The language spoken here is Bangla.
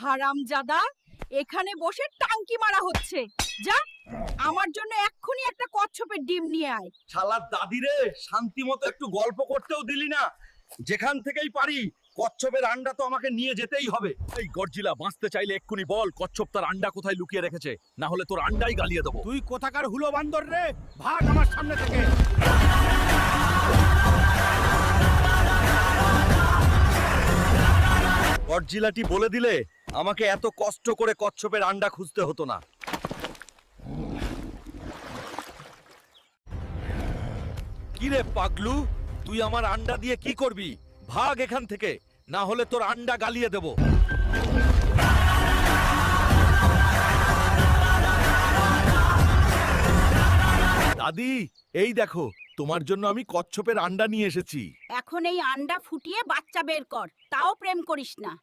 হারামজাদা, এখানে বসে টাঙ্কি মারা হচ্ছে। যা, আমার জন্য এক্ষুনি একটা কচ্ছপের ডিম নিয়ে আয়। শালার দাদি রে, শান্তি মতো একটু গল্প করতেও দিলি না। যেখান থেকেই পারি কচ্ছপের আন্ডা তো আমাকে নিয়ে যেতেই হবে। এই গর্জিলা, বাঁচতে চাইলে এক্ষুনি বল কচ্ছপ তার আন্ডা কোথায় লুকিয়ে রেখেছে, না হলে তোর আন্ডাই গালিয়ে দেবো। তুই কোথাকার হুলো বান্দর রে, ভাগ আমার সামনে থেকে। গর্জিলাটি বলে দিলে আমাকে এত কষ্ট করে কচ্ছপের আন্ডা খুঁজতে হতো না। কিরে পাগলু, তুই আমার আন্ডা দিয়ে কি করবি? ভাগ এখান থেকে, না হলে তোর আন্ডা গালিয়ে দেব। দাদি, এই দেখো, তোমার জন্য আমি কচ্ছপের আন্ডা নিয়ে এসেছি। এখন এই আন্ডা ফুটিয়ে বাচ্চা বের কর, তাও প্রেম করিস না।